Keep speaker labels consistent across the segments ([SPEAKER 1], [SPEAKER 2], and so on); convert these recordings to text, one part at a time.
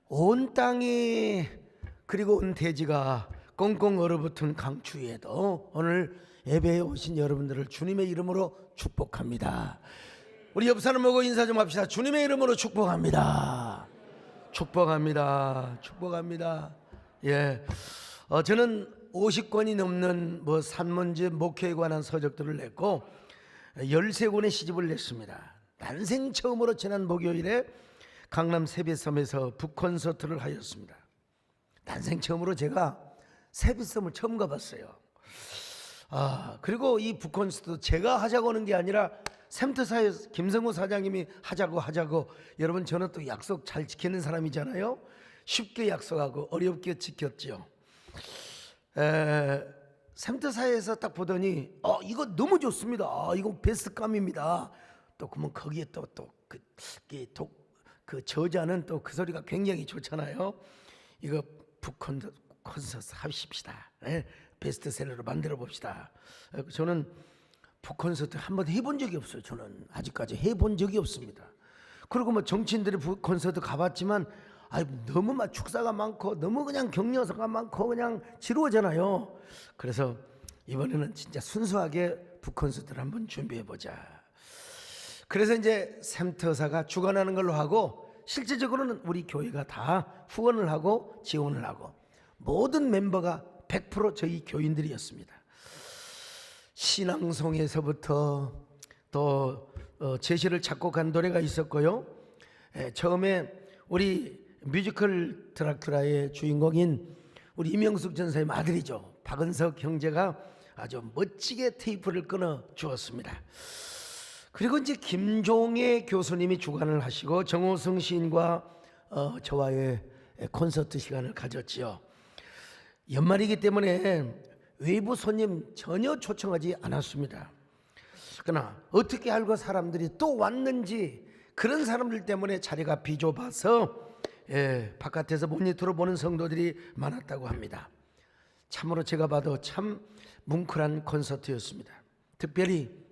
[SPEAKER 1] 온 땅이 그리고 온 대지가 꽁꽁 얼어붙은 강추위에도 오늘 예배에 오신 여러분들을 주님의 이름으로 축복합니다. 우리 옆 사람 보고 인사 좀 합시다. 주님의 이름으로 축복합니다. 축복합니다. 축복합니다. 예, 저는 50권이 넘는 산문집 목회에 관한 서적들을 냈고 13권의 시집을 냈습니다. 난생 처음으로 지난 목요일에 강남 세빛섬에서 북콘서트를 하였습니다. 난생 처음으로 제가 세빛섬을 처음 가봤어요. 그리고 이 북콘서트 제가 하자고 하는 게 아니라 샘터사에서 김성호 사장님이 하자고. 여러분, 저는 또 약속 잘 지키는 사람이잖아요. 쉽게 약속하고 어렵게 지켰죠. 샘터사에서 딱 보더니 이거 너무 좋습니다. 이거 베스트감입니다. 또 그러면 거기에 그 저자는 또 그 소리가 굉장히 좋잖아요. 이거 북콘서트 하십시다. 베스트셀러로 만들어 봅시다. 저는 북콘서트 한 번도 해본 적이 없어요. 저는 아직까지 해본 적이 없습니다. 그리고 정치인들이 북콘서트 가봤지만 너무 막 축사가 많고 너무 그냥 격려사가 많고 그냥 지루하잖아요. 그래서 이번에는 진짜 순수하게 북콘서트를 한번 준비해보자. 그래서 이제 샘터사가 주관하는 걸로 하고, 실제적으로는 우리 교회가 다 후원을 하고 지원을 하고 모든 멤버가 100% 저희 교인들이었습니다. 신앙송에서부터 또 제시를 작곡한 노래가 있었고요. 처음에 우리 뮤지컬 드라큘라의 주인공인 우리 이명숙 전사의 아들이죠. 박은석 형제가 아주 멋지게 테이프를 끊어 주었습니다. 그리고 이제 김종애 교수님이 주관을 하시고 정호성 시인과 저와의 콘서트 시간을 가졌지요. 연말이기 때문에 외부 손님 전혀 초청하지 않았습니다. 그러나 어떻게 알고 사람들이 또 왔는지, 그런 사람들 때문에 자리가 비좁아서 바깥에서 모니터로 보는 성도들이 많았다고 합니다. 참으로 제가 봐도 참 뭉클한 콘서트였습니다. 특별히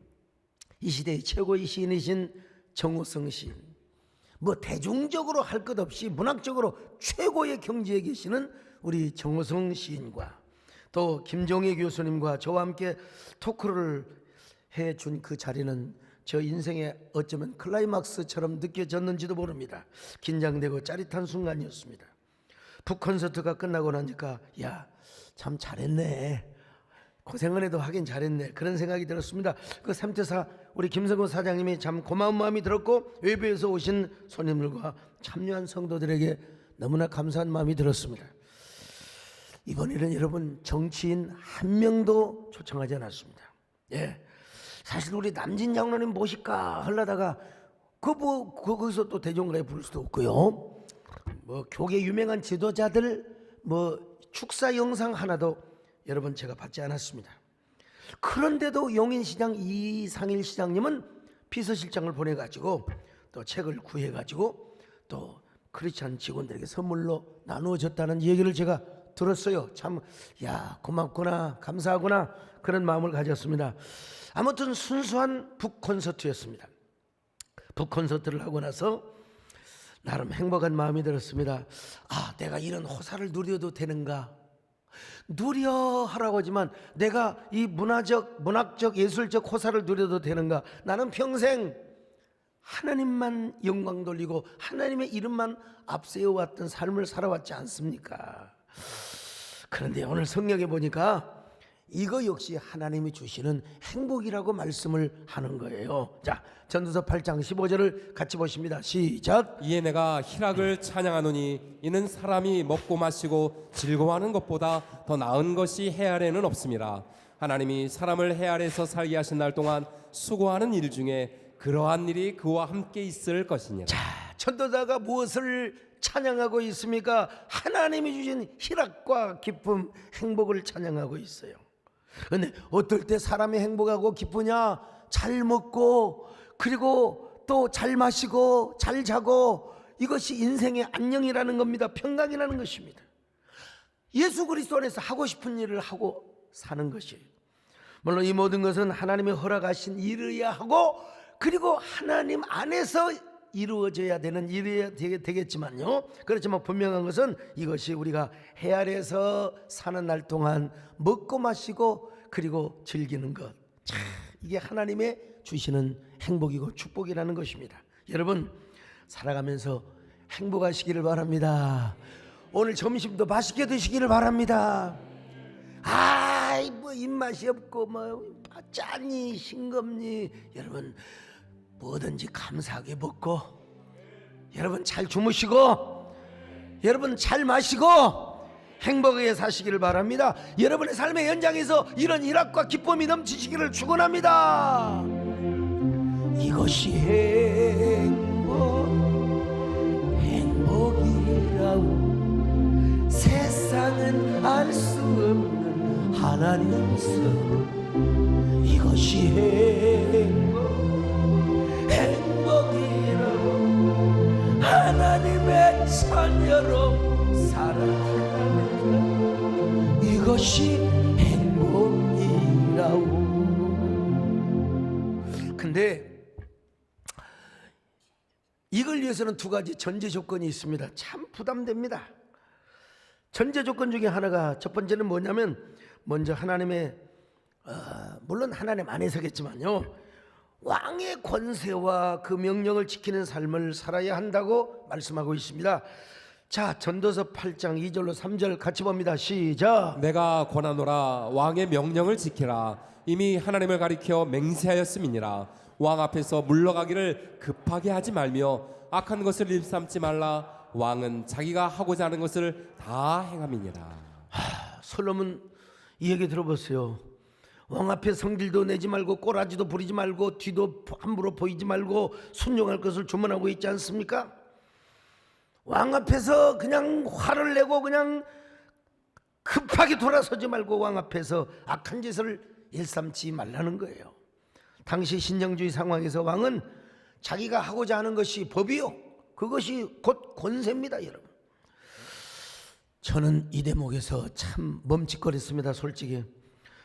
[SPEAKER 1] 이 시대의 최고의 시인이신 정호성 시인, 대중적으로 할 것 없이 문학적으로 최고의 경지에 계시는 우리 정호성 시인과 또 김종애 교수님과 저와 함께 토크를 해준 그 자리는 저 인생의 어쩌면 클라이막스처럼 느껴졌는지도 모릅니다. 긴장되고 짜릿한 순간이었습니다. 북콘서트가 끝나고 나니까 참 잘했네, 고생은 해도 하긴 잘했네, 그런 생각이 들었습니다. 그 샘터사 우리 김성호 사장님이 참 고마운 마음이 들었고, 외부에서 오신 손님들과 참여한 성도들에게 너무나 감사한 마음이 들었습니다. 이번에는 여러분 정치인 한 명도 초청하지 않았습니다. 사실 우리 남진 장로님 모실까 하려다가 거기서 또 대종가에 부를 수도 없고요. 교계 유명한 지도자들 축사 영상 하나도 여러분 제가 받지 않았습니다. 그런데도 용인시장 이상일 시장님은 비서실장을 보내가지고 또 책을 구해가지고 또 크리스찬 직원들에게 선물로 나누어졌다는 얘기를 제가 들었어요. 참 고맙구나, 감사하구나, 그런 마음을 가졌습니다. 아무튼 순수한 북콘서트였습니다. 북콘서트를 하고 나서 나름 행복한 마음이 들었습니다. 내가 이런 호사를 누려도 되는가? 누려하라고 하지만 내가 이 문학적 예술적 호사를 누려도 되는가? 나는 평생 하나님만 영광 돌리고 하나님의 이름만 앞세워왔던 삶을 살아왔지 않습니까? 그런데 오늘 성경에 보니까 이거 역시 하나님이 주시는 행복이라고 말씀을 하는 거예요. 자, 전도서 8장 15절을 같이 보십니다. 시작.
[SPEAKER 2] 이에 내가 희락을 찬양하노니 이는 사람이 먹고 마시고 즐거워하는 것보다 더 나은 것이 해 아래는 없습니다. 하나님이 사람을 해 아래에서 살게 하신 날 동안 수고하는 일 중에 그러한 일이 그와 함께 있을 것이니라.
[SPEAKER 1] 자, 전도자가 무엇을 찬양하고 있습니까? 하나님이 주신 희락과 기쁨, 행복을 찬양하고 있어요. 그런데 어떨 때 사람이 행복하고 기쁘냐? 잘 먹고 그리고 또 잘 마시고 잘 자고, 이것이 인생의 안녕이라는 겁니다. 평강이라는 것입니다. 예수 그리스도 안에서 하고 싶은 일을 하고 사는 것이에요. 물론 이 모든 것은 하나님이 허락하신 일이어야 하고, 그리고 하나님 안에서 이루어져야 되는 일이 되겠지만요. 그렇지만 분명한 것은 이것이 우리가 해 아래에서 사는 날 동안 먹고 마시고 그리고 즐기는 것, 참 이게 하나님의 주시는 행복이고 축복이라는 것입니다. 여러분 살아가면서 행복하시기를 바랍니다. 오늘 점심도 맛있게 드시기를 바랍니다. 아이 뭐 입맛이 없고 뭐 짠이 싱겁니, 여러분 뭐든지 감사하게 먹고, 여러분 잘 주무시고, 여러분 잘 마시고 행복하게 사시기를 바랍니다. 여러분의 삶의 현장에서 이런 일학과 기쁨이 넘치시기를 축원합니다. 이것이 행복이라고 세상은 알 수 없는 하나님의 섭, 이것이 행복이라고 하나님의 자녀로 살아가는 이것이 행복이라고. 근데 이걸 위해서는 두 가지 전제 조건이 있습니다. 참 부담됩니다. 전제 조건 중에 하나가, 첫 번째는 뭐냐면, 먼저 하나님의 물론 하나님 안에서겠지만요, 왕의 권세와 그 명령을 지키는 삶을 살아야 한다고 말씀하고 있습니다. 자, 전도서 8장 2절로 3절 같이 봅니다. 시작.
[SPEAKER 2] 내가 권하노라 왕의 명령을 지키라. 이미 하나님을 가리켜 맹세하였음이니라. 왕 앞에서 물러가기를 급하게 하지 말며 악한 것을 일삼지 말라. 왕은 자기가 하고자 하는 것을 다 행함이니라.
[SPEAKER 1] 솔로몬 이 얘기 들어보세요. 왕 앞에 성질도 내지 말고 꼬라지도 부리지 말고 뒤도 함부로 보이지 말고 순종할 것을 주문하고 있지 않습니까? 왕 앞에서 그냥 화를 내고 그냥 급하게 돌아서지 말고 왕 앞에서 악한 짓을 일삼지 말라는 거예요. 당시 신정주의 상황에서 왕은 자기가 하고자 하는 것이 법이요, 그것이 곧 권세입니다. 여러분, 저는 이 대목에서 참 멈칫거렸습니다. 솔직히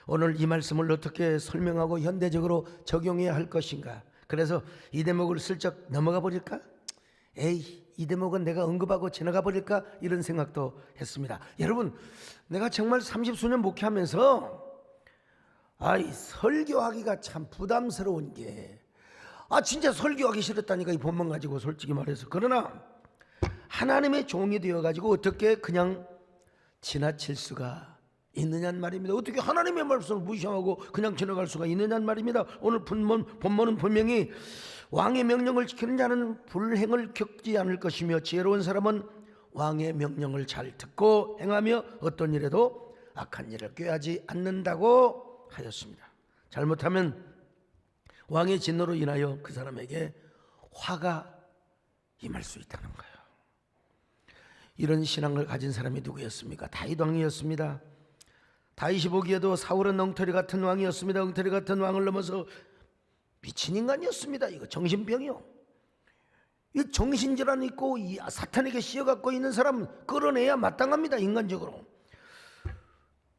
[SPEAKER 1] 오늘 이 말씀을 어떻게 설명하고 현대적으로 적용해야 할 것인가. 그래서 이 대목을 슬쩍 넘어가 버릴까? 에이, 이 대목은 내가 언급하고 지나가 버릴까? 이런 생각도 했습니다. 여러분, 내가 정말 30수년 목회하면서 설교하기가 참 부담스러운 게, 진짜 설교하기 싫었다니까, 이 본문 가지고 솔직히 말해서. 그러나 하나님의 종이 되어가지고 어떻게 그냥 지나칠 수가 있느냐는 말입니다. 어떻게 하나님의 말씀을 무시하고 그냥 지나갈 수가 있느냐는 말입니다. 오늘 본문은 분명히 왕의 명령을 지키는 자는 불행을 겪지 않을 것이며 지혜로운 사람은 왕의 명령을 잘 듣고 행하며 어떤 일에도 악한 일을 꾀하지 않는다고 하였습니다. 잘못하면 왕의 진노로 인하여 그 사람에게 화가 임할 수 있다는 거예요. 이런 신앙을 가진 사람이 누구였습니까? 다윗 왕이었습니다. 다윗이 보기에도 사울은 엉터리 같은 왕이었습니다. 엉터리 같은 왕을 넘어서 미친 인간이었습니다. 이거 정신병이요. 이 정신질환 있고 이 사탄에게 씌어갖고 있는 사람은 끌어내야 마땅합니다. 인간적으로.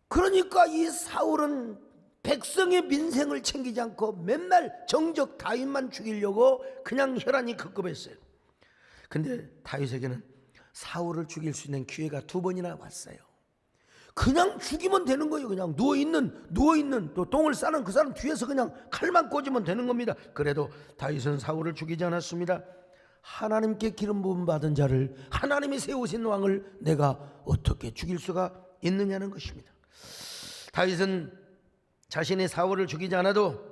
[SPEAKER 1] 그러니까 이 사울은 백성의 민생을 챙기지 않고 맨날 정적 다윗만 죽이려고 그냥 혈안이 급급했어요. 근데 다윗에게는 사울을 죽일 수 있는 기회가 두 번이나 왔어요. 그냥 죽이면 되는 거예요. 그냥 누워있는 또 똥을 싸는 그 사람 뒤에서 그냥 칼만 꽂으면 되는 겁니다. 그래도 다윗은 사울을 죽이지 않았습니다. 하나님께 기름 부음 받은 자를, 하나님이 세우신 왕을 내가 어떻게 죽일 수가 있느냐는 것입니다. 다윗은 자신이 사울을 죽이지 않아도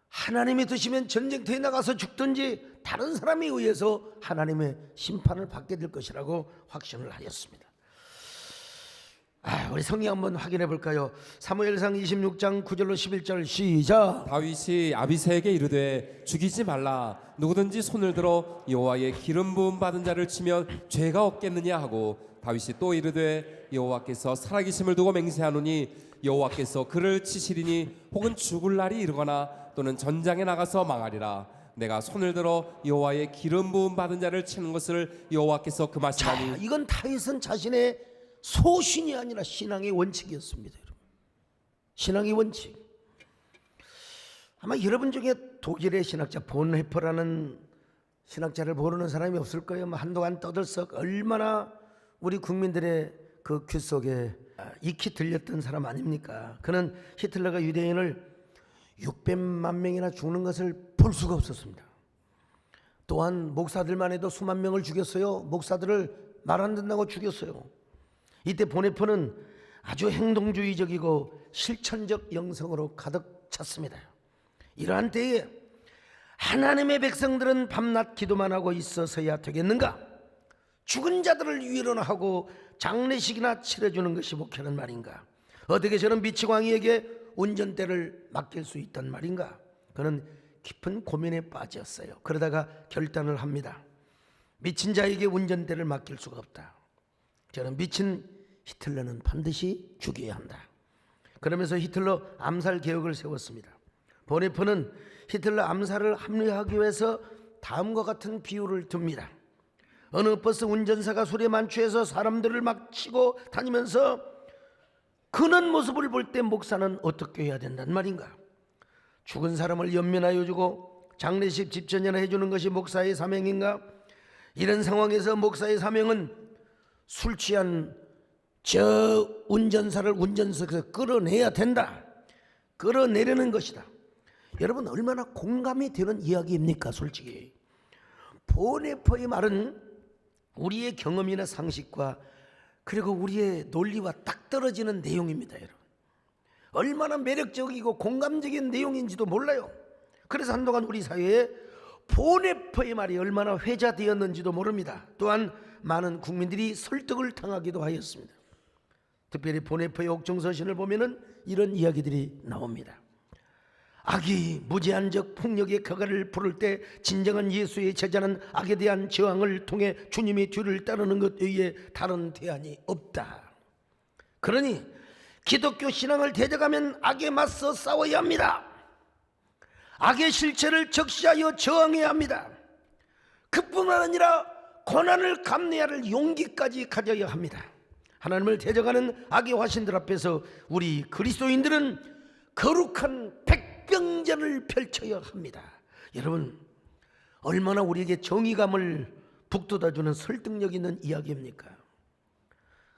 [SPEAKER 1] 하나님이 드시면 전쟁터에 나가서 죽든지 다른 사람에 의해서 하나님의 심판을 받게 될 것이라고 확신을 하였습니다. 우리 성경 한번 확인해 볼까요? 사무엘상 26장 9절로 11절 시작.
[SPEAKER 2] 다윗이 아비새에게 이르되 죽이지 말라. 누구든지 손을 들어 여호와의 기름 부음 받은 자를 치면 죄가 없겠느냐 하고, 다윗이 또 이르되 여호와께서 살아계심을 두고 맹세하노니 여호와께서 그를 치시리니 혹은 죽을 날이 이르거나 또는 전장에 나가서 망하리라. 내가 손을 들어 여호와의 기름 부음 받은 자를 치는 것을 여호와께서 금하시나니.
[SPEAKER 1] 이건 다윗은 자신의 소신이 아니라 신앙의 원칙이었습니다. 여러분, 신앙의 원칙. 아마 여러분 중에 독일의 신학자 본헤퍼라는 신학자를 모르는 사람이 없을 거예요. 한동안 떠들썩 얼마나 우리 국민들의 그 귀 속에 익히 들렸던 사람 아닙니까? 그는 히틀러가 유대인을 600만 명이나 죽는 것을 볼 수가 없었습니다. 또한 목사들만 해도 수만 명을 죽였어요. 목사들을 말 안 듣는다고 죽였어요. 이때 보네포는 아주 행동주의적이고 실천적 영성으로 가득 찼습니다. 이러한 때에 하나님의 백성들은 밤낮 기도만 하고 있어서야 되겠는가? 죽은 자들을 위로하고 장례식이나 치러주는 것이 목회는 말인가? 어떻게 저는 미치광이에게 운전대를 맡길 수 있단 말인가? 그는 깊은 고민에 빠졌어요. 그러다가 결단을 합니다. 미친 자에게 운전대를 맡길 수가 없다. 저는 미친 히틀러는 반드시 죽여야 한다. 그러면서 히틀러 암살 계획을 세웠습니다. 보네포는 히틀러 암살을 합리화하기 위해서 다음과 같은 비유를 듭니다. 어느 버스 운전사가 술에 만취해서 사람들을 막 치고 다니면서 그런 모습을 볼 때 목사는 어떻게 해야 된단 말인가? 죽은 사람을 연면하여 주고 장례식 집전이나 해주는 것이 목사의 사명인가? 이런 상황에서 목사의 사명은 술 취한 저 운전사를 운전석에서 끌어내야 된다. 끌어내려는 것이다. 여러분 얼마나 공감이 되는 이야기입니까? 솔직히 보네포의 말은 우리의 경험이나 상식과 그리고 우리의 논리와 딱 떨어지는 내용입니다. 여러분 얼마나 매력적이고 공감적인 내용인지도 몰라요. 그래서 한동안 우리 사회에 보네포의 말이 얼마나 회자되었는지도 모릅니다. 또한 많은 국민들이 설득을 당하기도 하였습니다. 특별히 보네포의 옥중서신을 보면은 이런 이야기들이 나옵니다. 악이 무제한적 폭력의 가가를 부를 때 진정한 예수의 제자는 악에 대한 저항을 통해 주님의 뒤를 따르는 것 외에 다른 대안이 없다. 그러니 기독교 신앙을 대적하면 악에 맞서 싸워야 합니다. 악의 실체를 적시하여 저항해야 합니다. 그뿐만 아니라 고난을 감내해야 할 용기까지 가져야 합니다. 하나님을 대적하는 악의 화신들 앞에서 우리 그리스도인들은 거룩한 백병전을 펼쳐야 합니다. 여러분 얼마나 우리에게 정의감을 북돋아주는 설득력 있는 이야기입니까?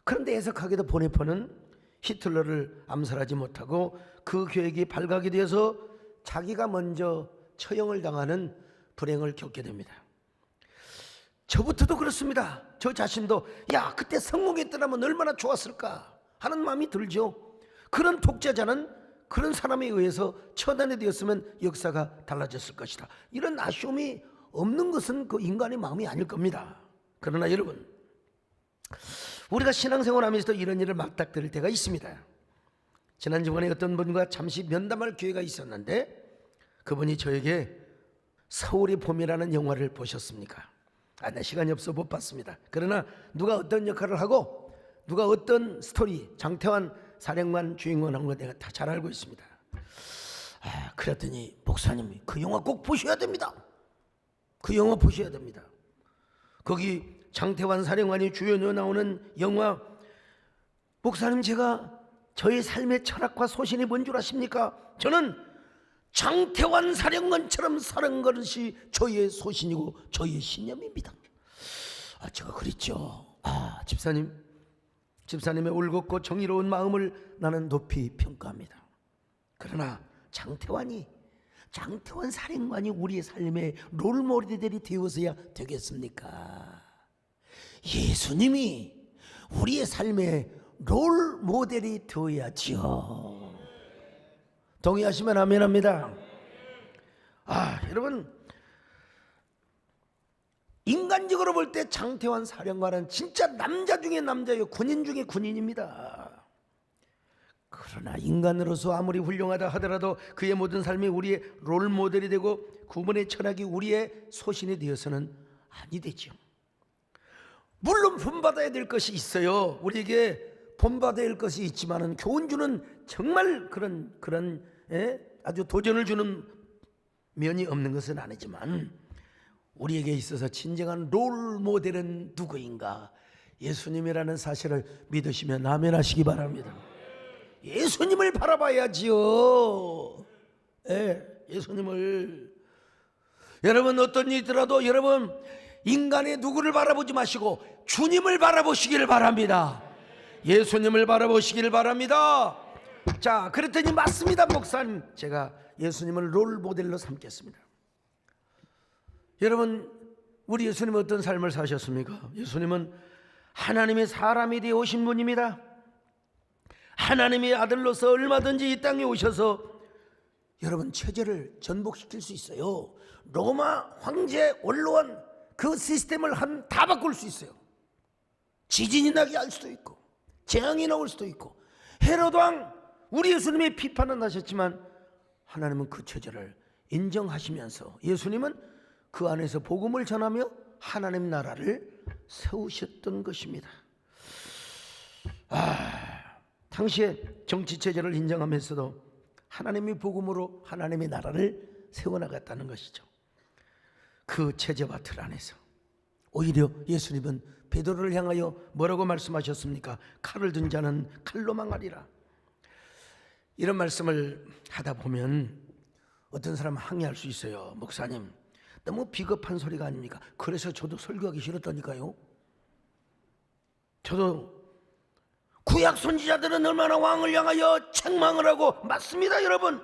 [SPEAKER 1] 그런데 해석하게도 보네포는 히틀러를 암살하지 못하고 그 계획이 발각이 되어서 자기가 먼저 처형을 당하는 불행을 겪게 됩니다. 저부터도 그렇습니다. 저 자신도 야 그때 성공했더라면 얼마나 좋았을까 하는 마음이 들죠. 그런 독재자는 그런 사람에 의해서 처단이 되었으면 역사가 달라졌을 것이다. 이런 아쉬움이 없는 것은 그 인간의 마음이 아닐 겁니다. 그러나 여러분 우리가 신앙생활하면서도 이런 일을 맞닥뜨릴 때가 있습니다. 지난주간에 어떤 분과 잠시 면담할 기회가 있었는데 그분이 저에게 서울의 봄이라는 영화를 보셨습니까? 나 시간이 없어 못 봤습니다. 그러나 누가 어떤 역할을 하고 누가 어떤 스토리 장태환 사령관 주인공 한 거 내가 다 잘 알고 있습니다. 그랬더니 목사님이 그 영화 꼭 보셔야 됩니다. 그 영화 보셔야 됩니다. 거기 장태환 사령관이 주연으로 나오는 영화 목사님 제가 저의 삶의 철학과 소신이 뭔 줄 아십니까? 저는 장태환 사령관처럼 사는 것이 저의 소신이고 저의 신념입니다. 제가 그랬죠. 집사님의 올곧고 정의로운 마음을 나는 높이 평가합니다. 그러나 장태환 사령관이 우리의 삶의 롤모델이 되어서야 되겠습니까? 예수님이 우리의 삶의 롤모델이 되어야지요. 동의하시면 아멘합니다. 여러분 인간적으로 볼 때 장태환 사령관은 진짜 남자 중에 남자요 군인 중에 군인입니다. 그러나 인간으로서 아무리 훌륭하다 하더라도 그의 모든 삶이 우리의 롤모델이 되고 구원의 철학이 우리의 소신이 되어서는 아니 되죠. 물론 본받아야 될 것이 있어요. 우리에게 본받아야 할 것이 있지만은 교훈주는 정말 그런 아주 도전을 주는 면이 없는 것은 아니지만 우리에게 있어서 진정한 롤 모델은 누구인가? 예수님이라는 사실을 믿으시면 아멘 하시기 바랍니다. 예수님을 바라봐야지요. 예수님을. 여러분 어떤 일이 있더라도 여러분 인간의 누구를 바라보지 마시고 주님을 바라보시기를 바랍니다. 예수님을 바라보시기를 바랍니다. 자, 그랬더니 맞습니다 목사님, 제가 예수님을 롤 모델로 삼겠습니다. 여러분 우리 예수님은 어떤 삶을 사셨습니까? 예수님은 하나님의 사람이 되어 오신 분입니다. 하나님의 아들로서 얼마든지 이 땅에 오셔서 여러분 체제를 전복시킬 수 있어요. 로마 황제 원로원 그 시스템을 다 바꿀 수 있어요. 지진이 나게 할 수도 있고 재앙이 나올 수도 있고. 헤로드 왕 우리 예수님의 비판은 하셨지만 하나님은 그 체제를 인정하시면서 예수님은 그 안에서 복음을 전하며 하나님 나라를 세우셨던 것입니다. 당시에 정치 체제를 인정하면서도 하나님의 복음으로 하나님의 나라를 세워나갔다는 것이죠. 그 체제와 틀 안에서 오히려 예수님은 베드로를 향하여 뭐라고 말씀하셨습니까? 칼을 든 자는 칼로 망하리라. 이런 말씀을 하다 보면 어떤 사람은 항의할 수 있어요. 목사님 너무 비겁한 소리가 아닙니까? 그래서 저도 설교하기 싫었다니까요. 저도 구약 선지자들은 얼마나 왕을 향하여 책망을 하고 맞습니다 여러분.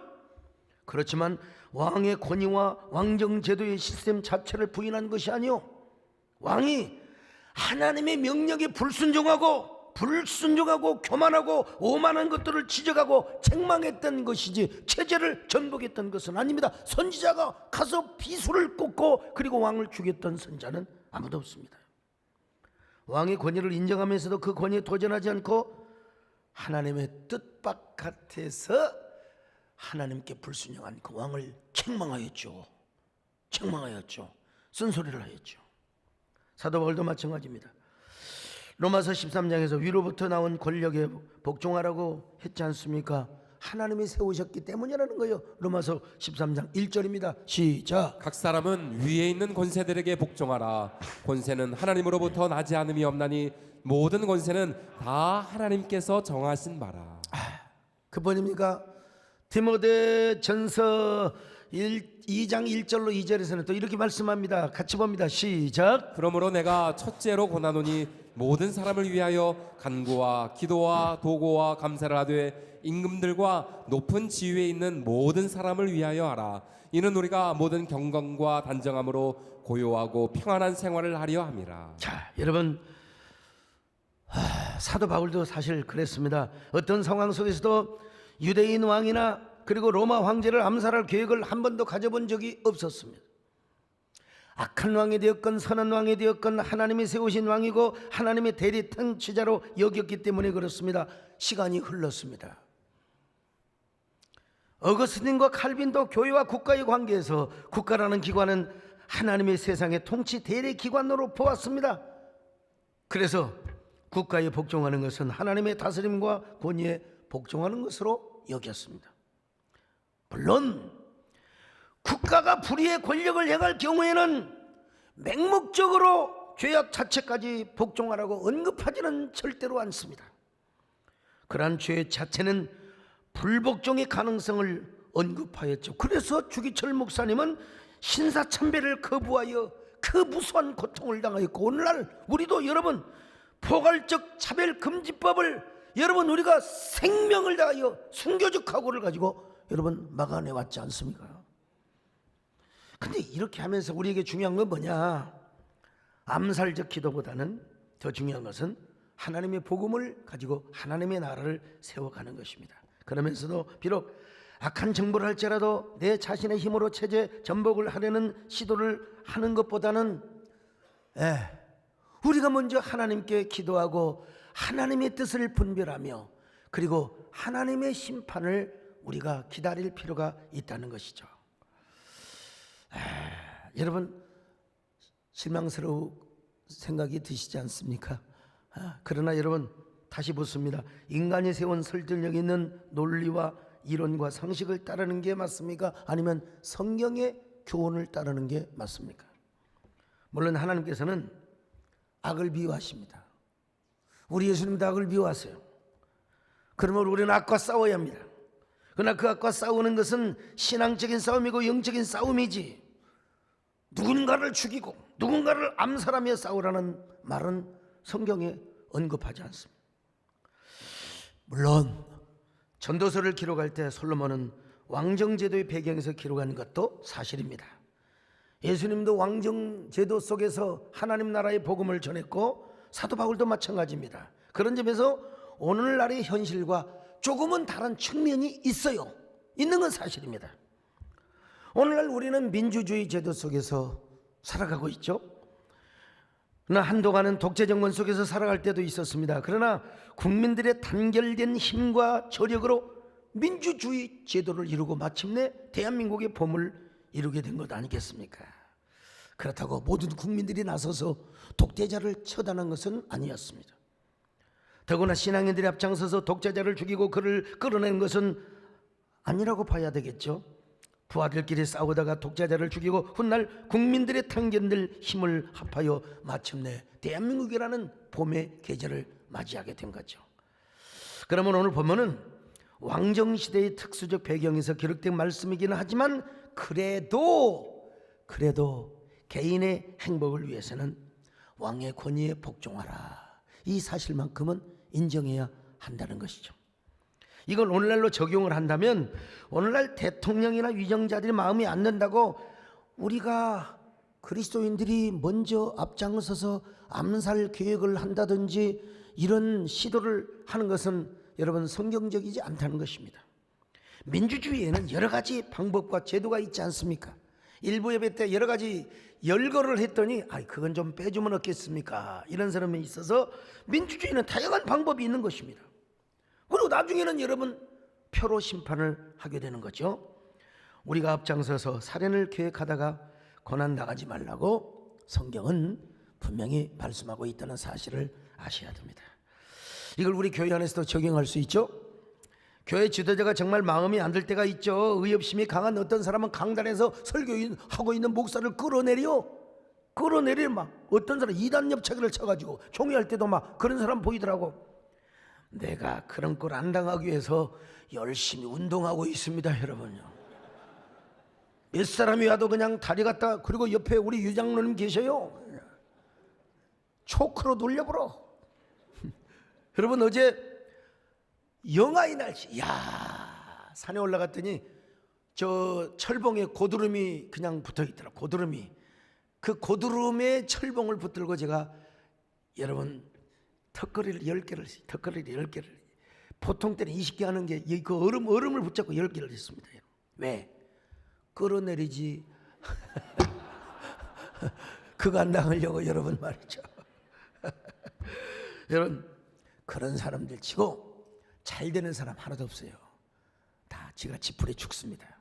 [SPEAKER 1] 그렇지만 왕의 권위와 왕정 제도의 시스템 자체를 부인한 것이 아니요, 왕이 하나님의 명령에 불순종하고 교만하고 오만한 것들을 지적하고 책망했던 것이지 체제를 전복했던 것은 아닙니다. 선지자가 가서 비수를 꽂고 그리고 왕을 죽였던 선자는 아무도 없습니다. 왕의 권위를 인정하면서도 그 권위에 도전하지 않고 하나님의 뜻바깥에서 하나님께 불순종한 그 왕을 책망하였죠. 쓴소리를 하였죠. 사도 바울도 마찬가지입니다. 로마서 13장에서 위로부터 나온 권력에 복종하라고 했지 않습니까? 하나님이 세우셨기 때문이라는 거예요. 로마서 13장 1절입니다. 시작.
[SPEAKER 2] 각 사람은 위에 있는 권세들에게 복종하라. 권세는 하나님으로부터 나지 않음이 없나니 모든 권세는 다 하나님께서 정하신 바라.
[SPEAKER 1] 그 번입니까? 디모데 전서 2장 1절로 2절에서는 또 이렇게 말씀합니다. 같이 봅니다. 시작.
[SPEAKER 2] 그러므로 내가 첫째로 권하노니 모든 사람을 위하여 간구와 기도와 도고와 감사를 하되 임금들과 높은 지위에 있는 모든 사람을 위하여 하라. 이는 우리가 모든 경건과 단정함으로 고요하고 평안한 생활을 하려 함이라.
[SPEAKER 1] 자, 여러분 사도 바울도 사실 그랬습니다. 어떤 상황 속에서도 유대인 왕이나 그리고 로마 황제를 암살할 계획을 한 번도 가져본 적이 없었습니다. 악한 왕이 되었건 선한 왕이 되었건 하나님이 세우신 왕이고 하나님의 대리 통치자로 여겼기 때문에 그렇습니다. 시간이 흘렀습니다. 어거스틴과 칼빈도 교회와 국가의 관계에서 국가라는 기관은 하나님의 세상의 통치 대리 기관으로 보았습니다. 그래서 국가에 복종하는 것은 하나님의 다스림과 권위에 복종하는 것으로 여겼습니다. 물론 국가가 불의의 권력을 행할 경우에는 맹목적으로 죄악 자체까지 복종하라고 언급하지는 절대로 않습니다. 그러한 죄 자체는 불복종의 가능성을 언급하였죠. 그래서 주기철 목사님은 신사참배를 거부하여 그 무수한 고통을 당하였고, 오늘날 우리도 여러분 포괄적 차별금지법을 여러분 우리가 생명을 다하여 순교적 각오를 가지고 여러분 막아내 왔지 않습니까? 근데 이렇게 하면서 우리에게 중요한 건 뭐냐? 암살적 기도보다는 더 중요한 것은 하나님의 복음을 가지고 하나님의 나라를 세워가는 것입니다. 그러면서도 비록 악한 정보를 할지라도 내 자신의 힘으로 체제 전복을 하려는 시도를 하는 것보다는 우리가 먼저 하나님께 기도하고 하나님의 뜻을 분별하며 그리고 하나님의 심판을 우리가 기다릴 필요가 있다는 것이죠. 여러분 실망스러운 생각이 드시지 않습니까? 그러나 여러분 다시 묻습니다. 인간이 세운 설득력 있는 논리와 이론과 상식을 따르는 게 맞습니까? 아니면 성경의 교훈을 따르는 게 맞습니까? 물론 하나님께서는 악을 미워하십니다. 우리 예수님도 악을 미워하세요. 그러면 우리는 악과 싸워야 합니다. 그러나 그 악과 싸우는 것은 신앙적인 싸움이고 영적인 싸움이지, 누군가를 죽이고 누군가를 암살하며 싸우라는 말은 성경에 언급하지 않습니다. 물론 전도서를 기록할 때 솔로몬은 왕정제도의 배경에서 기록한 것도 사실입니다. 예수님도 왕정제도 속에서 하나님 나라의 복음을 전했고 사도 바울도 마찬가지입니다. 그런 점에서 오늘날의 현실과 조금은 다른 측면이 있어요. 있는 건 사실입니다. 오늘날 우리는 민주주의 제도 속에서 살아가고 있죠. 그러나 한동안은 독재 정권 속에서 살아갈 때도 있었습니다. 그러나 국민들의 단결된 힘과 저력으로 민주주의 제도를 이루고 마침내 대한민국의 봄을 이루게 된 것 아니겠습니까? 그렇다고 모든 국민들이 나서서 독재자를 처단한 것은 아니었습니다. 더구나 신앙인들이 앞장서서 독재자를 죽이고 그를 끌어낸 것은 아니라고 봐야 되겠죠. 부하들끼리 싸우다가 독재자를 죽이고 훗날 국민들의 탄견될 힘을 합하여 마침내 대한민국이라는 봄의 계절을 맞이하게 된 거죠. 그러면 오늘 보면은 왕정시대의 특수적 배경에서 기록된 말씀이기는 하지만 그래도 개인의 행복을 위해서는 왕의 권위에 복종하라, 이 사실만큼은 인정해야 한다는 것이죠. 이걸 오늘날로 적용을 한다면 오늘날 대통령이나 위정자들이 마음에 안 든다고 우리가 그리스도인들이 먼저 앞장서서 암살 계획을 한다든지 이런 시도를 하는 것은 여러분 성경적이지 않다는 것입니다. 민주주의에는 여러 가지 방법과 제도가 있지 않습니까? 일부 예배 때 여러 가지 열거를 했더니 그건 좀 빼주면 어떻겠습니까? 이런 사람이 있어서 민주주의는 다양한 방법이 있는 것입니다. 그리고 나중에는 여러분 표로 심판을 하게 되는 거죠. 우리가 앞장서서 살인을 계획하다가 고난 나가지 말라고 성경은 분명히 말씀하고 있다는 사실을 아셔야 됩니다. 이걸 우리 교회 안에서도 적용할 수 있죠. 교회 지도자가 정말 마음이 안 들 때가 있죠. 의협심이 강한 어떤 사람은 강단에서 설교하고 있는 목사를 끌어내려 막 어떤 사람 이단 엽차기를 쳐가지고 종이할 때도 막 그런 사람 보이더라고. 내가 그런 걸 안 당하기 위해서 열심히 운동하고 있습니다, 여러분요. 몇 사람이 와도 그냥 다리 갖다, 그리고 옆에 우리 유장로님 계셔요. 초크로 돌려버려. 여러분 어제 영하의 날씨, 산에 올라갔더니 저 철봉에 고드름이 그냥 붙어 있더라. 고드름이. 그 고드름에 철봉을 붙들고 제가 여러분 턱걸이를 10개를 보통 때는 20개 하는 게 그 얼음을 붙잡고 10개를 했습니다. 왜? 끌어내리지 그거 안 당하려고 여러분 말이죠. 여러분 그런 사람들 치고 잘 되는 사람 하나도 없어요. 다 지가 지푸레 죽습니다.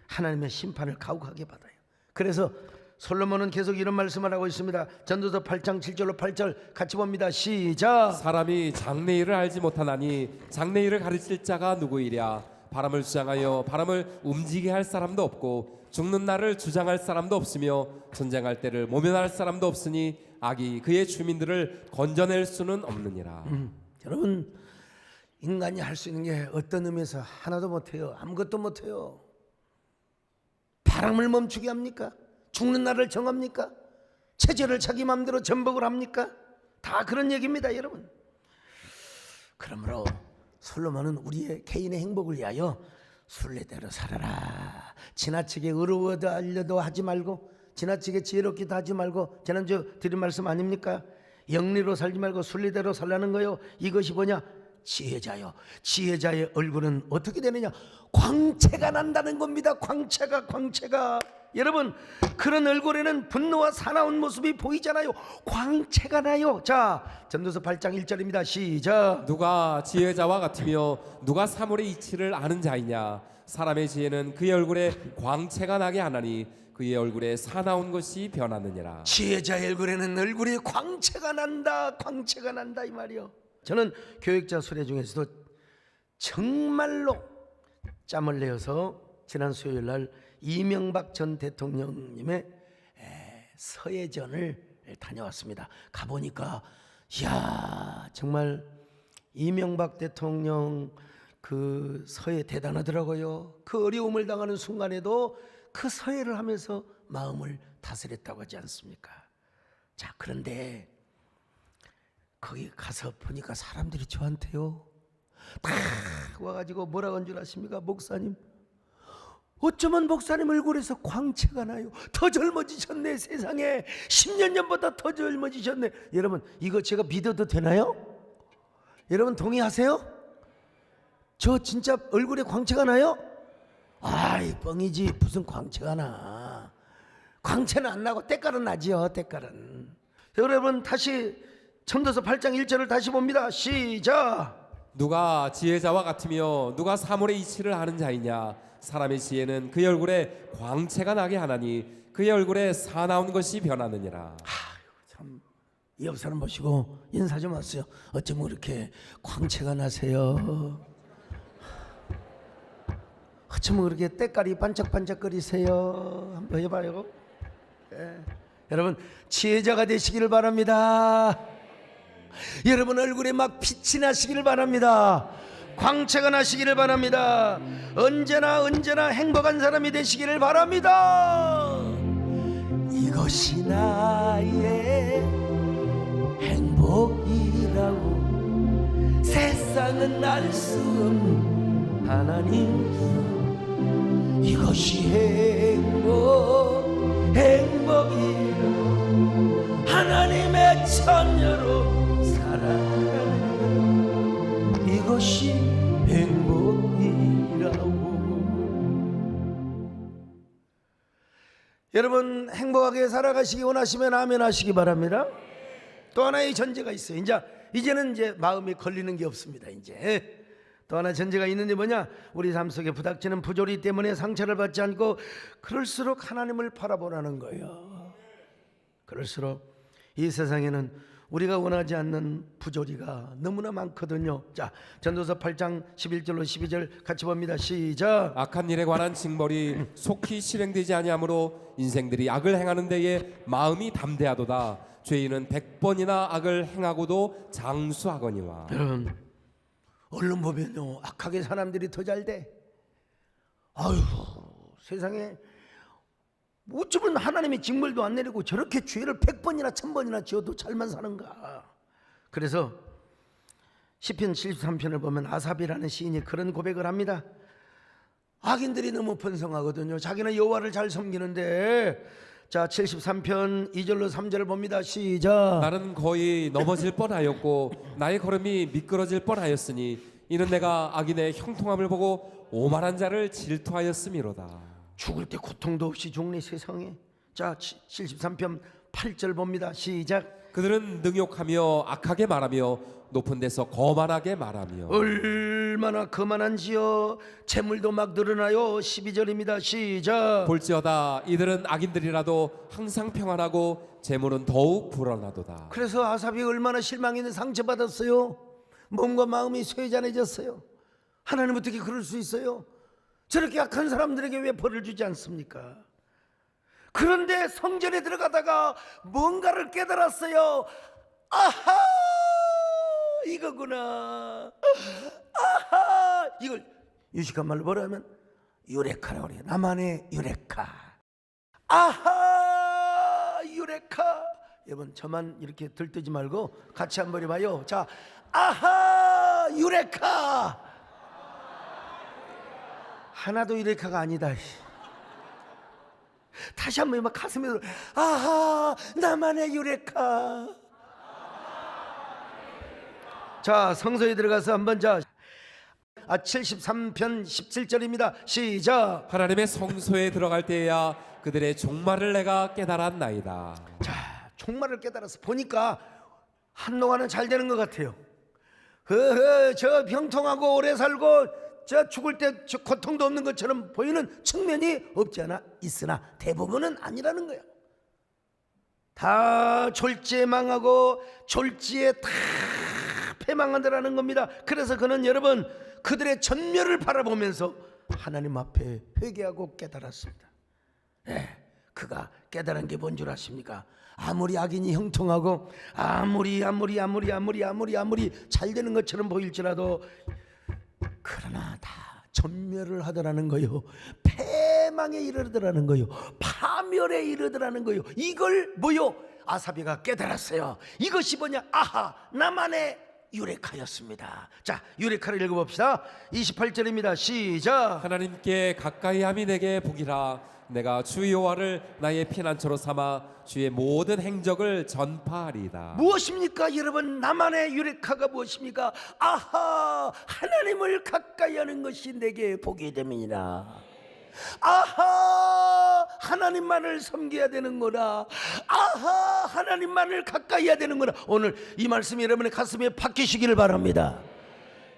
[SPEAKER 1] 하나님의 심판을 가혹하게 받아요. 그래서 솔로몬은 계속 이런 말씀을 하고 있습니다. 전도서 8장 7절로 8절 같이 봅니다. 시작.
[SPEAKER 2] 사람이 장래일을 알지 못하나니 장래일을 가르칠 자가 누구이랴. 바람을 주장하여 바람을 움직이게 할 사람도 없고 죽는 날을 주장할 사람도 없으며 전쟁할 때를 모면할 사람도 없으니 악이 그의 주민들을 건져낼 수는 없느니라.
[SPEAKER 1] 여러분 인간이 할 수 있는 게 어떤 의미에서 하나도 못해요. 아무것도 못해요. 바람을 멈추게 합니까? 죽는 날을 정합니까? 체제를 자기 마음대로 전복을 합니까? 다 그런 얘기입니다, 여러분. 그러므로 솔로몬은 우리의 개인의 행복을 위하여 순례대로 살아라. 지나치게 의로워도 알려도 하지 말고 지나치게 지혜롭기도 하지 말고, 지난주 드린 말씀 아닙니까? 영리로 살지 말고 순리대로 살라는 거요. 이것이 뭐냐? 지혜자요. 지혜자의 얼굴은 어떻게 되느냐? 광채가 난다는 겁니다. 광채가. 여러분 그런 얼굴에는 분노와 사나운 모습이 보이잖아요. 광채가 나요. 자, 전도서 8장 1절입니다. 시작.
[SPEAKER 2] 누가 지혜자와 같으며 누가 사물의 이치를 아는 자이냐. 사람의 지혜는 그의 얼굴에 광채가 나게 하나니 그의 얼굴에 사나운 것이 변하느니라.
[SPEAKER 1] 지혜자의 얼굴에는 얼굴에 광채가 난다 이 말이요. 저는 교육자 수레 중에서도 정말로 짬을 내어서 지난 수요일 날 이명박 전 대통령님의 서해전을 다녀왔습니다. 가보니까 정말 이명박 대통령 그 서해 대단하더라고요. 그 어려움을 당하는 순간에도 그 서해를 하면서 마음을 다스렸다고 하지 않습니까? 자, 그런데 거기 가서 보니까 사람들이 저한테요 다 와가지고 뭐라고 한 줄 아십니까? 목사님, 어쩌면 목사님 얼굴에서 광채가 나요. 더 젊어지셨네. 세상에 10년 전보다 더 젊어지셨네. 여러분, 이거 제가 믿어도 되나요? 여러분 동의하세요? 저 진짜 얼굴에 광채가 나요? 아이, 뻥이지. 무슨 광채가 나. 광채는 안 나고 때깔은 나지요. 때깔은. 여러분 다시 전도서 8장 1절을 다시 봅니다. 시작.
[SPEAKER 2] 누가 지혜자와 같으며 누가 사물의 이치를 아는 자이냐. 사람의 지혜는 그의 얼굴에 광채가 나게 하나니 그의 얼굴에 사나운 것이 변하느니라.
[SPEAKER 1] 참, 이 옆 사람 보시고 인사 좀 하세요. 어쩌면 그렇게 광채가 나세요? 어쩌면 그렇게 때깔이 반짝반짝거리세요? 한번 해봐요. 네. 여러분 지혜자가 되시기를 바랍니다. 여러분 얼굴에 막 빛이 나시기를 바랍니다. 광채가 나시기를 바랍니다. 언제나 행복한 사람이 되시기를 바랍니다. 이것이 나의 행복이라고 세상은 알 수 없는 하나님, 이것이 행복이라고 하나님의 처녀로 살아가는 이것이 행복이라고. 여러분 행복하게 살아가시기 원하시면 아멘 하시기 바랍니다. 또 하나의 전제가 있어요. 이제는 마음이 걸리는 게 없습니다. 이제 또 하나 전제가 있는데 뭐냐? 우리 삶 속에 부닥치는 부조리 때문에 상처를 받지 않고 그럴수록 하나님을 바라보라는 거예요. 그럴수록 이 세상에는 우리가 원하지 않는 부조리가 너무나 많거든요. 자, 전도서 8장 11절로 12절 같이 봅니다. 시작.
[SPEAKER 2] 악한 일에 관한 징벌이 속히 실행되지 아니하므로 인생들이 악을 행하는 데에 마음이 담대하도다. 죄인은 100번이나 악을 행하고도 장수하거니와.
[SPEAKER 1] 여러분 얼른 보면요 악하게 사람들이 더 잘 돼. 아유, 세상에 어쩌면 하나님의 징벌도 안 내리고 저렇게 죄를 100번이나 1000번이나 지어도 잘만 사는가. 그래서 시편 73편을 보면 아삽이라는 시인이 그런 고백을 합니다. 악인들이 너무 번성하거든요. 자기는 여호와를 잘 섬기는데. 자, 73편 2절로 3절을 봅니다. 시작.
[SPEAKER 2] 나는 거의 넘어질 뻔하였고 나의 걸음이 미끄러질 뻔하였으니 이는 내가 악인의 형통함을 보고 오만한 자를 질투하였음이로다.
[SPEAKER 1] 죽을 때 고통도 없이 죽네 세상에. 자, 73편 8절 봅니다. 시작.
[SPEAKER 2] 그들은 능욕하며 악하게 말하며 높은 데서 거만하게 말하며.
[SPEAKER 1] 얼마나 거만한지요. 재물도 막 늘어나요. 12절입니다. 시작.
[SPEAKER 2] 볼지어다 이들은 악인들이라도 항상 평안하고 재물은 더욱 불어나도다.
[SPEAKER 1] 그래서 아삽이 얼마나 실망했는 상처받았어요. 몸과 마음이 쇠잔해졌어요. 하나님 어떻게 그럴 수 있어요? 저렇게 악한 사람들에게 왜 벌을 주지 않습니까? 그런데 성전에 들어가다가 뭔가를 깨달았어요. 아하, 이거구나. 아하, 이걸 유식한 말로 뭐라 하면 유레카라고 그래요. 나만의 유레카. 아하, 유레카. 여러분 저만 이렇게 들뜨지 말고 같이 한번 해봐요. 자, 아하, 유레카. 하나도 유레카가 아니다. 다시 한번 막 가슴에 들어. 아하, 나만의 유레카. 자, 성서에 들어가서 한번 73편 17절입니다. 시작.
[SPEAKER 2] 하나님의 성소에 들어갈 때야 그들의 종말을 내가 깨달았나이다.
[SPEAKER 1] 자, 종말을 깨달아서 보니까 한동안은 잘 되는 것 같아요. 저 병통하고 오래 살고 저 죽을 때 저 고통도 없는 것처럼 보이는 측면이 없지 않아 있으나 대부분은 아니라는 거야. 다 졸지에 망하고 졸지에 다 패망한다라는 겁니다. 그래서 그는 여러분 그들의 전멸을 바라보면서 하나님 앞에 회개하고 깨달았습니다. 그가 깨달은 게 뭔 줄 아십니까? 아무리 악인이 형통하고 아무리 잘 되는 것처럼 보일지라도 그러나 다 전멸을 하더라는 거요. 멸망에 이르더라는 거요. 파멸에 이르더라는 거요. 이걸 뭐요? 아사비가 깨달았어요. 이것이 뭐냐? 아하, 나만의 유레카였습니다. 자, 유레카를 읽어봅시다. 28절입니다. 시작.
[SPEAKER 2] 하나님께 가까이함이 내게 복이라. 내가 주 여호와를 나의 피난처로 삼아 주의 모든 행적을 전파하리이다.
[SPEAKER 1] 무엇입니까 여러분? 나만의 유레카가 무엇입니까? 아하, 하나님을 가까이 하는 것이 내게 복이 됨이니라. 아하, 하나님만을 섬겨야 되는구나. 아하, 하나님만을 가까이 해야 되는구나. 오늘 이 말씀이 여러분의 가슴에 박히시기를 바랍니다.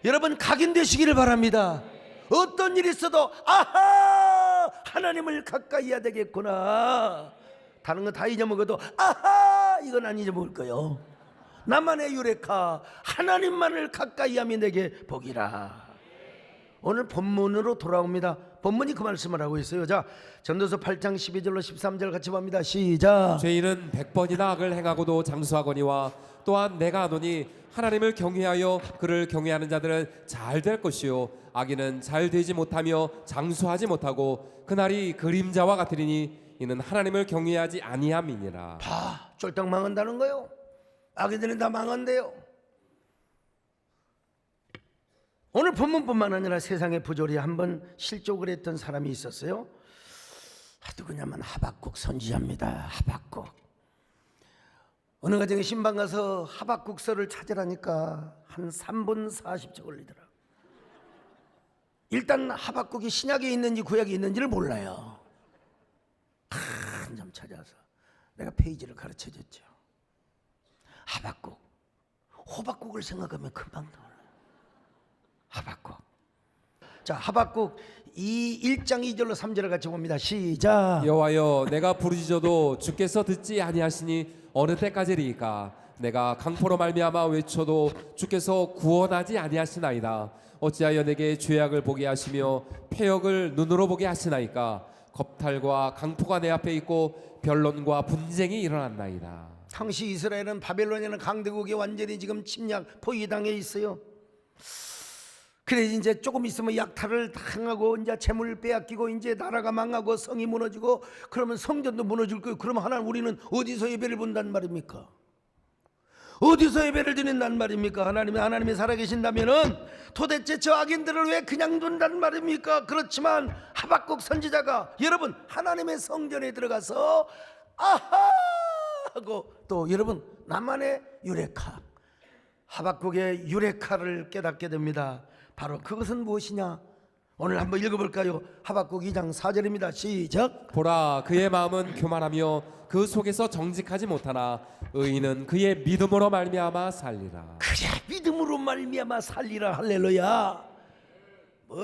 [SPEAKER 1] 여러분 각인되시기를 바랍니다. 어떤 일이 있어도 아하, 하나님을 가까이 해야 되겠구나. 다른 거 다 잊어먹어도 아하, 이건 안 잊어먹을 거요. 나만의 유레카, 하나님만을 가까이 함이 내게 복이라. 오늘 본문으로 돌아옵니다. 본문이 그 말씀을 하고 있어요. 자, 전도서 8장 12절로 13절 같이 봅니다. 시작.
[SPEAKER 2] 죄인은 100번이나 악을 행하고도 장수하거니와 또한 내가 하노니 하나님을 경외하여 그를 경외하는 자들은 잘 될 것이요 악인은 잘 되지 못하며 장수하지 못하고 그날이 그림자와 같으리니 이는 하나님을 경외하지 아니함이니라.
[SPEAKER 1] 다 쫄딱 망한다는 거요. 악인들은 다 망한대요. 오늘 본문뿐만 아니라 세상의 부조리에 한번 실족을 했던 사람이 있었어요. 누구냐면 하박국 선지자입니다. 하박국. 어느 가정에 신방 가서 하박국서를 찾으라니까 한 3분 40초 걸리더라. 일단 하박국이 신약에 있는지 구약에 있는지를 몰라요. 한 점 찾아서 내가 페이지를 가르쳐줬죠. 하박국, 호박국을 생각하면 금방 나와요. 하박국. 자, 하박국 1장 2절로 3절을 같이 봅니다. 시작.
[SPEAKER 2] 여호와여 내가 부르짖어도 주께서 듣지 아니하시니 어느 때까지리이까. 내가 강포로 말미암아 외쳐도 주께서 구원하지 아니하시나이다. 어찌하여 내게 죄악을 보게 하시며 패역을 눈으로 보게 하시나이까. 겁탈과 강포가 내 앞에 있고 변론과 분쟁이 일어났나이다.
[SPEAKER 1] 당시 이스라엘은 바벨론이라는 강대국에 완전히 지금 침략 포위당해 있어요. 그래 이제 조금 있으면 약탈을 당하고 이제 재물을 빼앗기고 이제 나라가 망하고 성이 무너지고 그러면 성전도 무너질 거예요. 그러면 하나님 우리는 어디서 예배를 본단 말입니까? 어디서 예배를 드린단 말입니까? 하나님이 살아계신다면은 도대체 저 악인들을 왜 그냥 둔단 말입니까? 그렇지만 하박국 선지자가 여러분 하나님의 성전에 들어가서 아하 하고 또 여러분 나만의 유레카, 하박국의 유레카를 깨닫게 됩니다. 바로 그것은 무엇이냐? 오늘 한번 읽어볼까요? 하박국 2장 4절입니다. 시작.
[SPEAKER 2] 보라 그의 마음은 교만하며 그 속에서 정직하지 못하나 의인은 그의 믿음으로 말미암아 살리라.
[SPEAKER 1] 그래 믿음으로 말미암아 살리라. 할렐루야. 뭐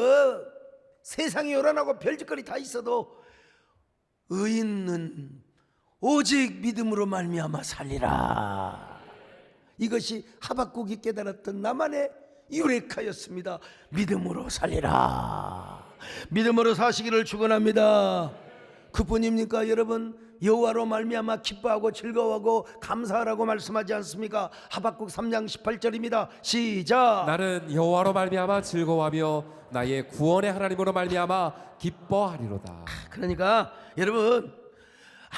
[SPEAKER 1] 세상이 요란하고 별짓거리 다 있어도 의인은 오직 믿음으로 말미암아 살리라. 이것이 하박국이 깨달았던 나만의 유레카였습니다. 믿음으로 살리라. 믿음으로 사시기를 축원합니다. 그뿐입니까 여러분? 여호와로 말미암아 기뻐하고 즐거워하고 감사하라고 말씀하지 않습니까? 하박국 3장 18절입니다. 시작.
[SPEAKER 2] 나는 여호와로 말미암아 즐거워하며 나의 구원의 하나님으로 말미암아 기뻐하리로다.
[SPEAKER 1] 그러니까 여러분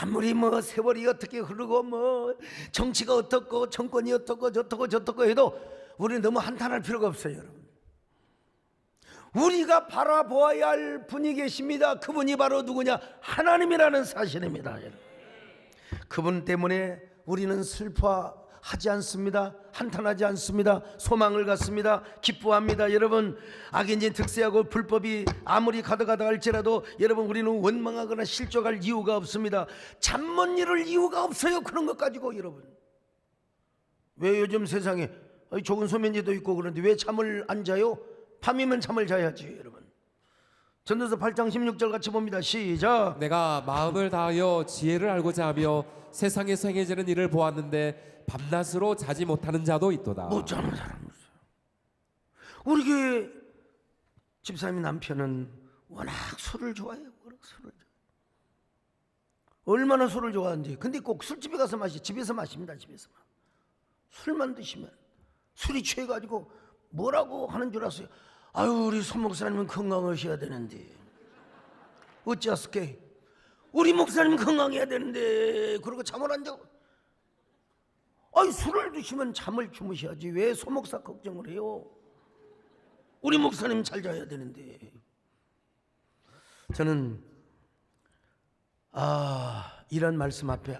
[SPEAKER 1] 아무리 뭐 세월이 어떻게 흐르고 뭐 정치가 어떻고 정권이 어떻고 저떻고 해도 우리는 너무 한탄할 필요가 없어요. 여러분 우리가 바라보아야 할 분이 계십니다. 그분이 바로 누구냐? 하나님이라는 사실입니다. 여러분. 그분 때문에 우리는 슬퍼하지 않습니다. 한탄하지 않습니다. 소망을 갖습니다. 기뻐합니다. 여러분 악인진 득세하고 불법이 아무리 가득하다 할지라도 여러분 우리는 원망하거나 실족할 이유가 없습니다. 잠 못 이룰 이유가 없어요. 그런 것 가지고 여러분 왜 요즘 세상에 좋은 소면제도 있고 그런데 왜 잠을 안 자요? 밤이면 잠을 자야지 여러분. 전도서 8장 16절 같이 봅니다. 시작.
[SPEAKER 2] 내가 마음을 다하여 지혜를 알고자 하며 세상에서 행해지는 일을 보았는데 밤낮으로 자지 못하는 자도 있도다.
[SPEAKER 1] 못 자는 사람 있어요. 우리 교회 집사님 남편은 워낙 술을 좋아해요. 워낙 술을 좋아해요. 얼마나 술을 좋아하는지. 근데 꼭 술집에 가서 마시. 집에서 마십니다. 집에서 술만 드시면 술이 취해가지고 뭐라고 하는 줄 아세요? 아유 우리 손 목사님은 건강하셔야 되는데 어찌하스께? 우리 목사님 건강해야 되는데 그러고 잠을 안 자고. 아니 술을 드시면 잠을 주무셔야지 왜 소목사 걱정을 해요? 우리 목사님 잘 자야 되는데. 저는 이런 말씀 앞에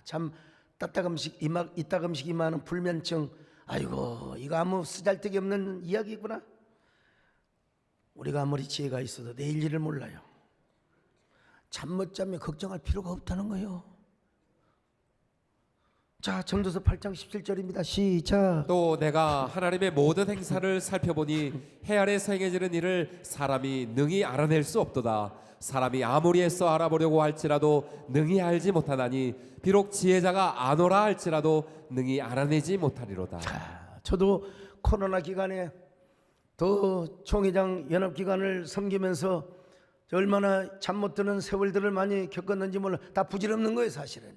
[SPEAKER 1] 참 따따금씩 이따금씩 임하는 불면증, 아이고 이거 아무 쓰잘데기 없는 이야기구나. 우리가 아무리 지혜가 있어도 내일 일을 몰라요. 잠 못 자면 걱정할 필요가 없다는 거예요. 자, 전도서 8장 17절입니다. 시작.
[SPEAKER 2] 또 내가 하나님의 모든 행사를 살펴보니 해 아래에서 행해지는 일을 사람이 능히 알아낼 수 없도다. 사람이 아무리 애써 알아보려고 할지라도 능히 알지 못하나니 비록 지혜자가 아노라 할지라도 능히 알아내지 못하리로다.
[SPEAKER 1] 자, 저도 코로나 기간에 또 총회장 연합기관을 섬기면서 얼마나 잠 못 드는 세월들을 많이 겪었는지 몰라. 다 부질없는 거예요 사실은.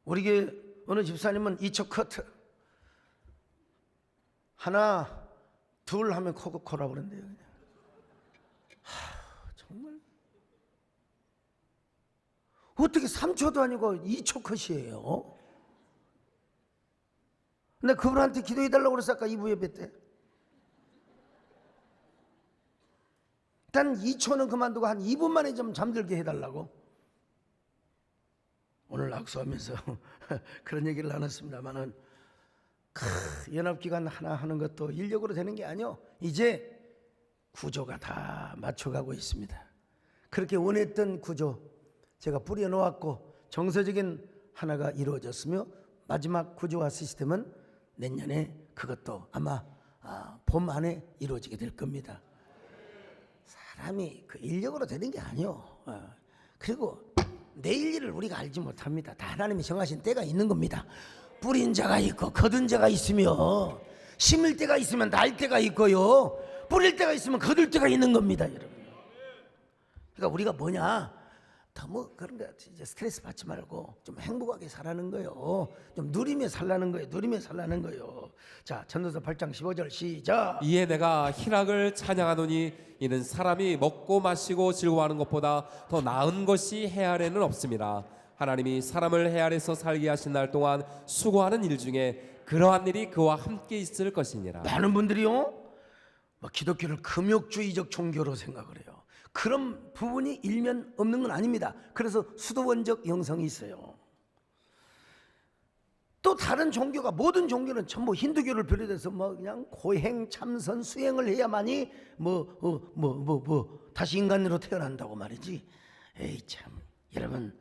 [SPEAKER 1] 우리 교회 어느 집사님은 2초 커트 하나 둘 하면 코라 그런대요. 정말 어떻게 3초도 아니고 2초 컷이에요? 근데 그분한테 기도해 달라고 그랬어. 아까 2부 예배 때 일단 2초는 그만두고 한 2분 만에 좀 잠들게 해달라고. 오늘 악수하면서 그런 얘기를 나눴습니다만은 연합기관 하나 하는 것도 인력으로 되는 게 아니요. 이제 구조가 다 맞춰가고 있습니다. 그렇게 원했던 구조 제가 뿌려놓았고 정서적인 하나가 이루어졌으며 마지막 구조화 시스템은 내년에 그것도 아마 봄 안에 이루어지게 될 겁니다. 사람이 그 인력으로 되는 게 아니요. 그리고 내일 일을 우리가 알지 못합니다. 다 하나님이 정하신 때가 있는 겁니다. 뿌린 자가 있고 거둔 자가 있으며 심을 때가 있으면 날 때가 있고요. 뿌릴 때가 있으면 거둘 때가 있는 겁니다, 여러분. 그러니까 우리가 뭐냐? 너무 그런 거 이제 스트레스 받지 말고 좀 행복하게 살라는 거예요. 좀 누리며 살라는 거예요. 누리며 살라는 거예요. 자, 전도서 8장 15절 시작.
[SPEAKER 2] 이에 내가 희락을 찬양하노니 이는 사람이 먹고 마시고 즐거워하는 것보다 더 나은 것이 해 아래는 없습니다. 하나님이 사람을 해 아래서 살게 하신 날 동안 수고하는 일 중에 그러한 일이 그와 함께 있을 것이니라.
[SPEAKER 1] 많은 분들이요, 기독교를 금욕주의적 종교로 생각을 해요. 그런 부분이 일면 없는 건 아닙니다. 그래서 수도원적 영성이 있어요. 또 다른 종교가 모든 종교는 전부 힌두교를 비롯해서 그냥 고행, 참선, 수행을 해야만이 다시 인간으로 태어난다고 말이지. 에이 참, 여러분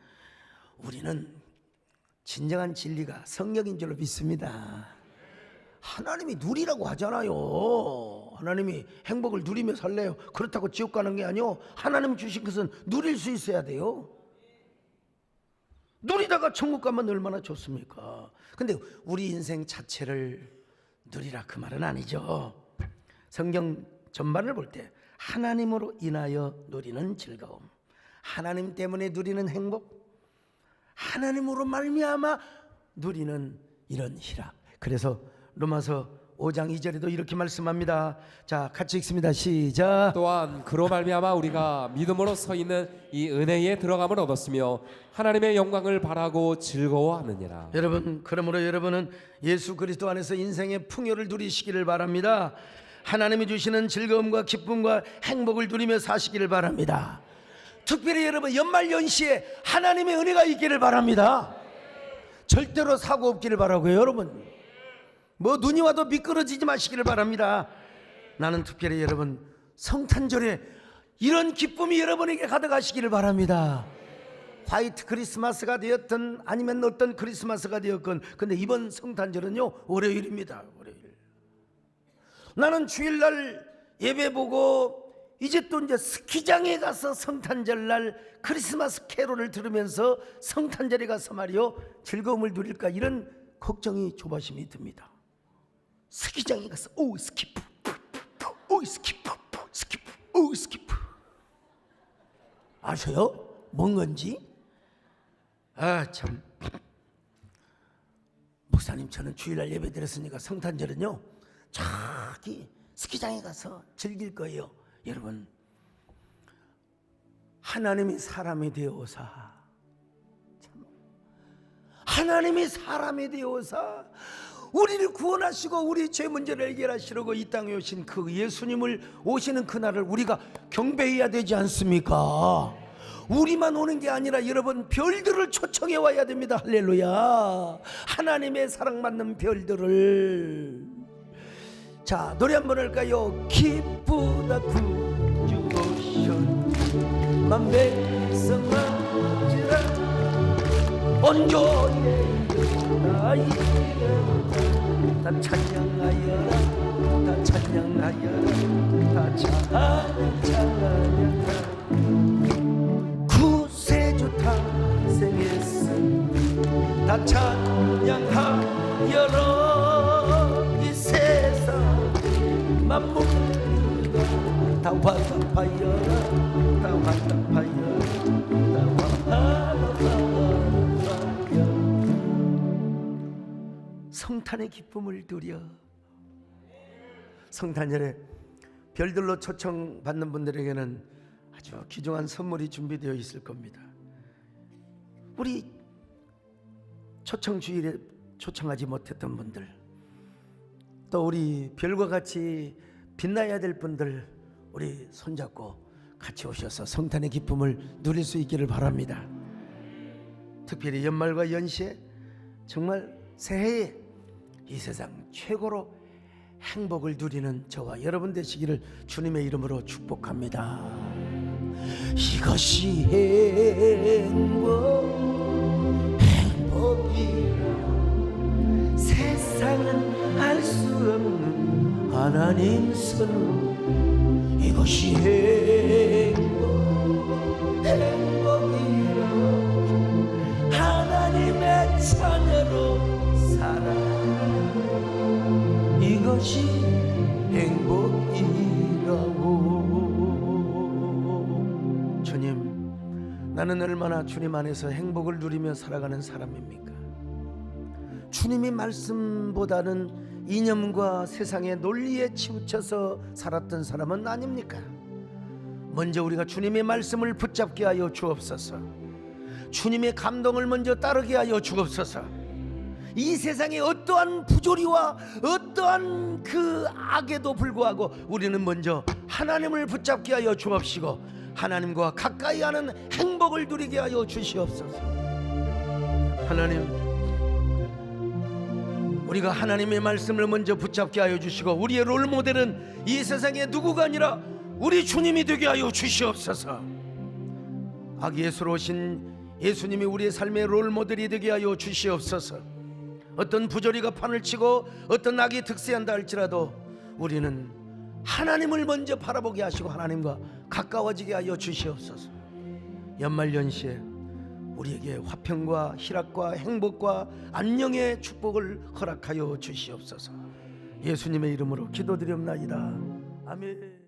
[SPEAKER 1] 우리는 진정한 진리가 성령인 줄로 믿습니다. 하나님이 누리라고 하잖아요. 하나님이 행복을 누리며 살래요. 그렇다고 지옥 가는 게 아니요. 하나님 주신 것은 누릴 수 있어야 돼요. 누리다가 천국 가면 얼마나 좋습니까? 근데 우리 인생 자체를 누리라 그 말은 아니죠. 성경 전반을 볼 때 하나님으로 인하여 누리는 즐거움, 하나님 때문에 누리는 행복, 하나님으로 말미암아 누리는 이런 희락. 그래서 로마서 5장 2절에도 이렇게 말씀합니다. 자, 같이 읽습니다. 시작.
[SPEAKER 2] 또한 그로 말미암아 우리가 믿음으로 서 있는 이 은혜에 들어감을 얻었으며 하나님의 영광을 바라고 즐거워하느니라.
[SPEAKER 1] 여러분, 그러므로 여러분은 예수 그리스도 안에서 인생의 풍요를 누리시기를 바랍니다. 하나님이 주시는 즐거움과 기쁨과 행복을 누리며 사시기를 바랍니다. 특별히 여러분 연말 연시에 하나님의 은혜가 있기를 바랍니다. 절대로 사고 없기를 바라고요. 여러분 눈이 와도 미끄러지지 마시기를 바랍니다. 나는 특별히 여러분 성탄절에 이런 기쁨이 여러분에게 가득하시기를 바랍니다. 화이트 크리스마스가 되었든 아니면 어떤 크리스마스가 되었건, 근데 이번 성탄절은요 월요일입니다. 월요일. 나는 주일날 예배 보고 이제 또 이제 스키장에 가서 성탄절날 크리스마스 캐롤을 들으면서 성탄절에 가서 말이요 즐거움을 누릴까 이런 걱정이 조바심이 듭니다. 스키장에 가서 오 스키프, 오 스키프, 스키프, 오 스키프. 아셔요? 뭔 건지? 참. 목사님 저는 주일날 예배 드렸으니까 성탄절은요 저기 스키장에 가서 즐길 거예요. 여러분 하나님이 사람이 되어사, 하나님이 사람이 되어사 우리를 구원하시고 우리 죄 문제를 해결하시려고 이 땅에 오신 그 예수님을 오시는 그날을 우리가 경배해야 되지 않습니까? 우리만 오는 게 아니라 여러분, 별들을 초청해 와야 됩니다. 할렐루야. 하나님의 사랑받는 별들을. 자, 노래 한번 할까요? 기쁘다 구주 오셨 만백성 맞으라 온전히 다 찬양하여라, 다 찬양하여라, 다 찬양하여라. 구세주 탄생했으니 다 찬양하여라. 이 세상 만물 다 화답하여라, 다 화답하여라, 다 화답하여라. 성탄의 기쁨을 누려. 성탄절에 별들로 초청받는 분들에게는 아주 귀중한 선물이 준비되어 있을 겁니다. 우리 초청주일에 초청하지 못했던 분들, 또 우리 별과 같이 빛나야 될 분들, 우리 손잡고 같이 오셔서 성탄의 기쁨을 누릴 수 있기를 바랍니다. 특별히 연말과 연시에 정말 새해에 이 세상 최고로 행복을 누리는 저와 여러분 되시기를 주님의 이름으로 축복합니다. 이것이 행복이라 세상은 알 수 없는 하나님 손. 이것이 행복이라 하나님의 자녀로 살아. 이것이 행복이라고. 주님, 나는 얼마나 주님 안에서 행복을 누리며 살아가는 사람입니까? 주님의 말씀보다는 이념과 세상의 논리에 치우쳐서 살았던 사람은 아닙니까? 먼저 우리가 주님의 말씀을 붙잡게 하여 주옵소서. 주님의 감동을 먼저 따르게 하여 주옵소서. 이 세상의 어떠한 부조리와 어떠한 그 악에도 불구하고 우리는 먼저 하나님을 붙잡게 하여 주옵시고 하나님과 가까이 하는 행복을 누리게 하여 주시옵소서. 하나님, 우리가 하나님의 말씀을 먼저 붙잡게 하여 주시고 우리의 롤모델은 이 세상에 누구가 아니라 우리 주님이 되게 하여 주시옵소서. 악예수로우신 예수님이 우리의 삶의 롤모델이 되게 하여 주시옵소서. 어떤 부조리가 판을 치고 어떤 악이 득세한다 할지라도 우리는 하나님을 먼저 바라보게 하시고 하나님과 가까워지게 하여 주시옵소서. 연말연시에 우리에게 화평과 희락과 행복과 안녕의 축복을 허락하여 주시옵소서. 예수님의 이름으로 기도드리옵나이다. 아멘.